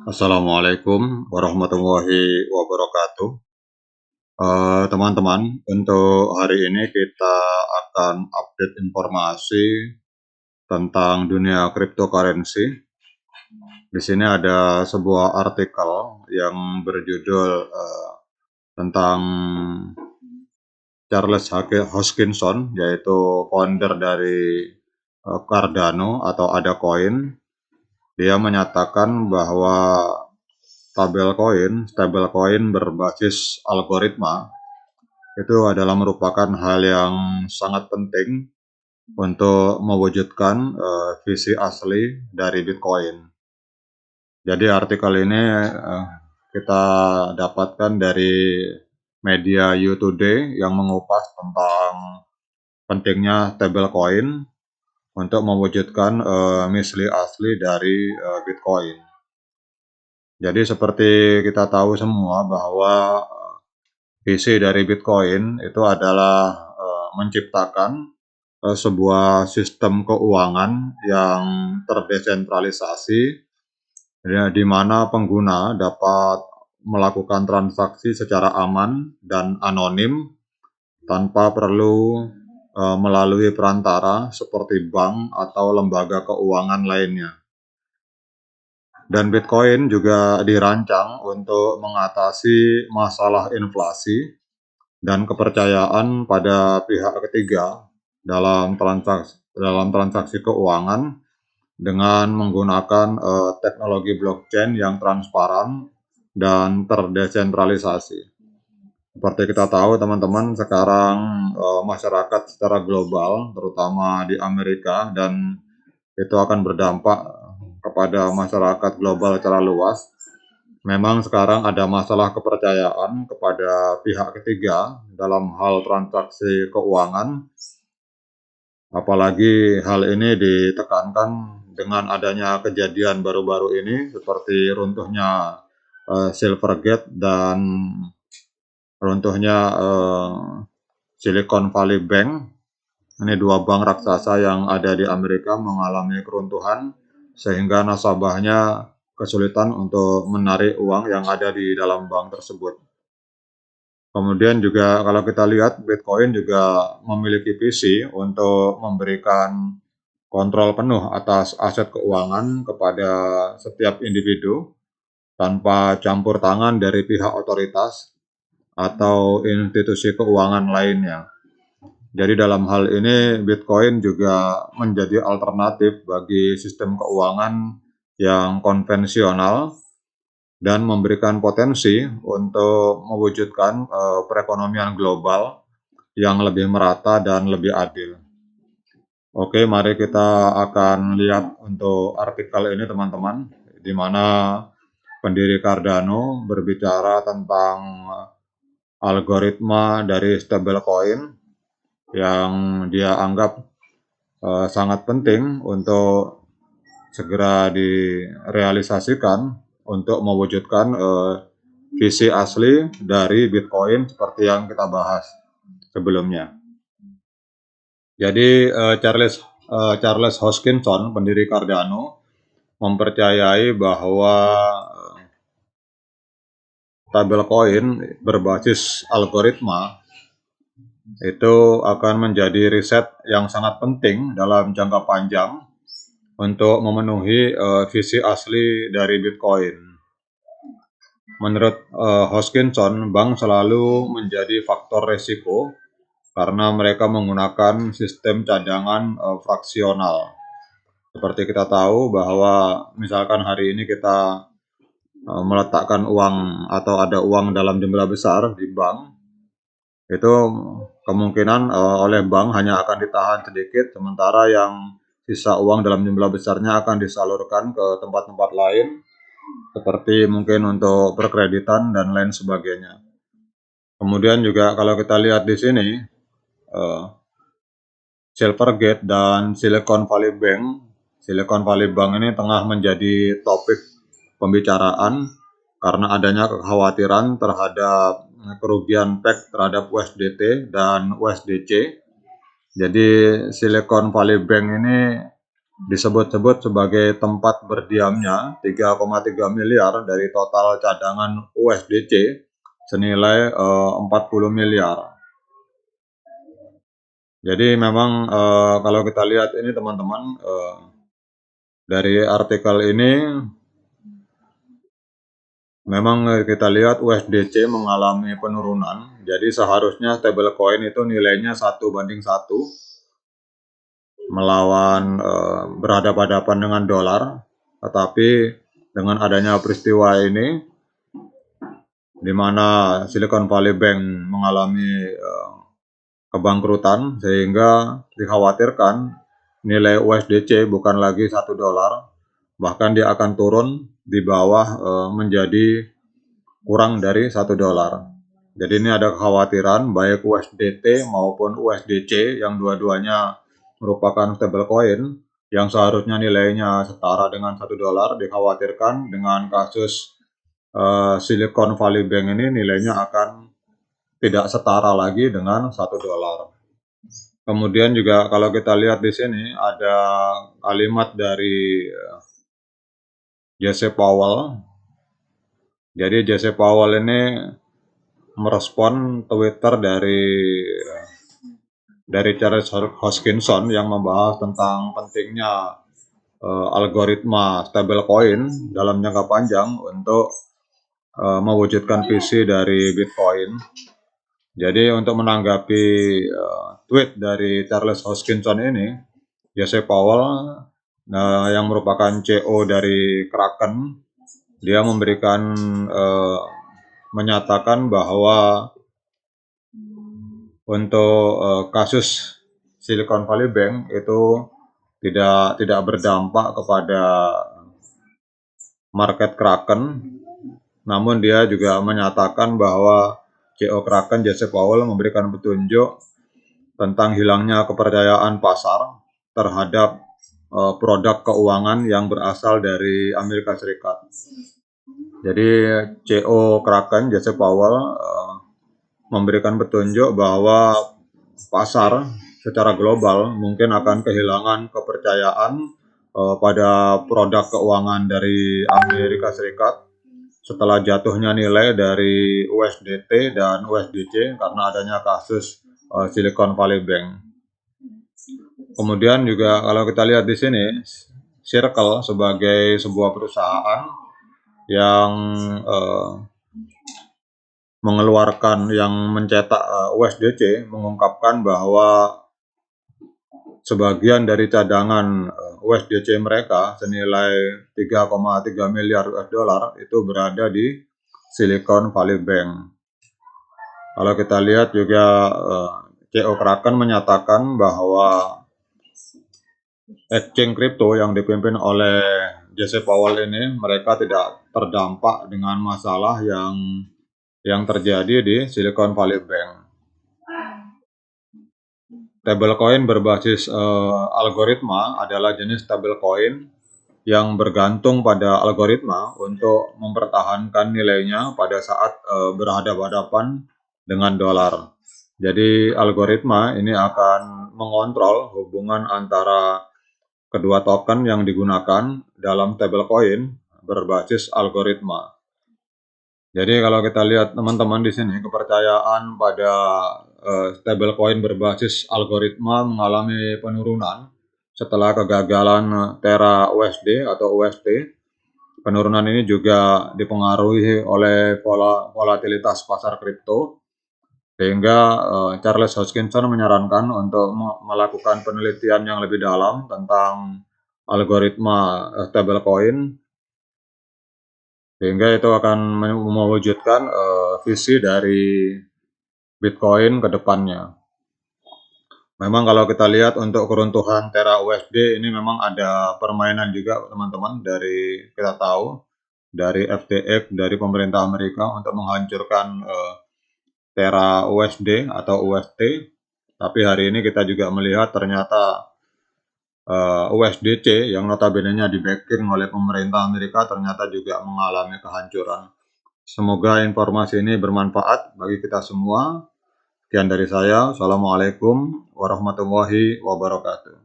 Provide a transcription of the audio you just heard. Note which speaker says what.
Speaker 1: Assalamualaikum warahmatullahi wabarakatuh. Teman-teman, untuk hari ini kita akan update informasi tentang dunia cryptocurrency. Di sini ada sebuah artikel yang berjudul tentang Charles Hoskinson, yaitu founder dari Cardano atau Ada Coin. Dia menyatakan bahwa stablecoin berbasis algoritma itu adalah merupakan hal yang sangat penting untuk mewujudkan visi asli dari Bitcoin. Jadi artikel ini kita dapatkan dari media You Today yang mengupas tentang pentingnya stablecoin untuk mewujudkan misi asli dari Bitcoin. Jadi seperti kita tahu semua bahwa visi dari Bitcoin itu adalah menciptakan sebuah sistem keuangan yang terdesentralisasi, ya, di mana pengguna dapat melakukan transaksi secara aman dan anonim tanpa perlu melalui perantara seperti bank atau lembaga keuangan lainnya. Dan Bitcoin juga dirancang untuk mengatasi masalah inflasi dan kepercayaan pada pihak ketiga dalam transaksi keuangan dengan menggunakan teknologi blockchain yang transparan dan terdesentralisasi. Seperti kita tahu teman-teman, sekarang masyarakat secara global, terutama di Amerika, dan itu akan berdampak kepada masyarakat global secara luas. Memang sekarang ada masalah kepercayaan kepada pihak ketiga dalam hal transaksi keuangan, apalagi hal ini ditekankan dengan adanya kejadian baru-baru ini seperti runtuhnya Silvergate dan runtuhnya Silicon Valley Bank. Ini dua bank raksasa yang ada di Amerika mengalami keruntuhan sehingga nasabahnya kesulitan untuk menarik uang yang ada di dalam bank tersebut. Kemudian juga kalau kita lihat Bitcoin juga memiliki visi untuk memberikan kontrol penuh atas aset keuangan kepada setiap individu tanpa campur tangan dari pihak otoritas atau institusi keuangan lainnya. Jadi dalam hal ini Bitcoin juga menjadi alternatif bagi sistem keuangan yang konvensional dan memberikan potensi untuk mewujudkan perekonomian global yang lebih merata dan lebih adil. Oke, mari kita akan lihat untuk artikel ini teman-teman, di mana pendiri Cardano berbicara tentang algoritma dari stablecoin yang dia anggap sangat penting untuk segera direalisasikan untuk mewujudkan visi asli dari Bitcoin seperti yang kita bahas sebelumnya. Jadi Charles Hoskinson, pendiri Cardano, mempercayai bahwa stablecoin berbasis algoritma itu akan menjadi riset yang sangat penting dalam jangka panjang untuk memenuhi visi asli dari Bitcoin. Menurut Hoskinson, bank selalu menjadi faktor resiko karena mereka menggunakan sistem cadangan fraksional. Seperti kita tahu bahwa misalkan hari ini kita meletakkan uang atau ada uang dalam jumlah besar di bank, itu kemungkinan oleh bank hanya akan ditahan sedikit, sementara yang sisa uang dalam jumlah besarnya akan disalurkan ke tempat-tempat lain, seperti mungkin untuk perkreditan dan lain sebagainya. Kemudian juga kalau kita lihat di sini, Silvergate dan Silicon Valley Bank ini tengah menjadi topik pembicaraan karena adanya kekhawatiran terhadap kerugian PEG terhadap USDT dan USDC. Jadi Silicon Valley Bank ini disebut-sebut sebagai tempat berdiamnya 3,3 miliar dari total cadangan USDC senilai 40 miliar. Jadi memang kalau kita lihat ini teman-teman, dari artikel ini memang kita lihat USDC mengalami penurunan. Jadi seharusnya stablecoin itu nilainya 1:1 melawan berhadapan-hadapan dengan dolar. Tetapi dengan adanya peristiwa ini, di mana Silicon Valley Bank mengalami kebangkrutan, sehingga dikhawatirkan nilai USDC bukan lagi $1, bahkan dia akan turun di bawah menjadi kurang dari $1. Jadi ini ada kekhawatiran baik USDT maupun USDC yang dua-duanya merupakan stablecoin yang seharusnya nilainya setara dengan $1, dikhawatirkan dengan kasus Silicon Valley Bank ini nilainya akan tidak setara lagi dengan $1. Kemudian juga kalau kita lihat di sini ada kalimat dari Jesse Powell. Jadi Jesse Powell ini merespon Twitter dari Charles Hoskinson yang membahas tentang pentingnya algoritma stablecoin dalam jangka panjang untuk mewujudkan visi dari Bitcoin. Jadi untuk menanggapi tweet dari Charles Hoskinson ini, Jesse Powell yang merupakan CEO dari Kraken, dia menyatakan bahwa untuk kasus Silicon Valley Bank itu tidak berdampak kepada market Kraken, namun dia juga menyatakan bahwa CEO Kraken Jesse Powell memberikan petunjuk tentang hilangnya kepercayaan pasar terhadap produk keuangan yang berasal dari Amerika Serikat. Jadi CEO Kraken Jesse Powell memberikan petunjuk bahwa pasar secara global mungkin akan kehilangan kepercayaan pada produk keuangan dari Amerika Serikat setelah jatuhnya nilai dari USDT dan USDC karena adanya kasus Silicon Valley Bank. Kemudian juga kalau kita lihat di sini, Circle sebagai sebuah perusahaan yang mencetak USDC mengungkapkan bahwa sebagian dari cadangan USDC mereka senilai 3,3 miliar US dollar itu berada di Silicon Valley Bank. Kalau kita lihat juga CEO Kraken menyatakan bahwa exchange crypto yang dipimpin oleh Jesse Powell ini mereka tidak terdampak dengan masalah yang terjadi di Silicon Valley Bank. Stablecoin berbasis algoritma adalah jenis stablecoin yang bergantung pada algoritma untuk mempertahankan nilainya pada saat berhadapan-hadapan dengan dolar. Jadi algoritma ini akan mengontrol hubungan antara kedua token yang digunakan dalam stablecoin berbasis algoritma. Jadi kalau kita lihat teman-teman di sini, kepercayaan pada stablecoin berbasis algoritma mengalami penurunan setelah kegagalan Terra USD atau UST. Penurunan ini juga dipengaruhi oleh volatilitas pasar kripto, sehingga Charles Hoskinson menyarankan untuk melakukan penelitian yang lebih dalam tentang algoritma stablecoin, sehingga itu akan mewujudkan visi dari Bitcoin ke depannya. Memang kalau kita lihat untuk keruntuhan Terra USD ini memang ada permainan juga teman-teman, dari kita tahu dari FTX, dari pemerintah Amerika untuk menghancurkan Terra USD atau UST. Tapi hari ini kita juga melihat ternyata USDC yang notabene-nya di-backing oleh pemerintah Amerika ternyata juga mengalami kehancuran. Semoga informasi ini bermanfaat bagi kita semua. Sekian dari saya. Assalamualaikum warahmatullahi wabarakatuh.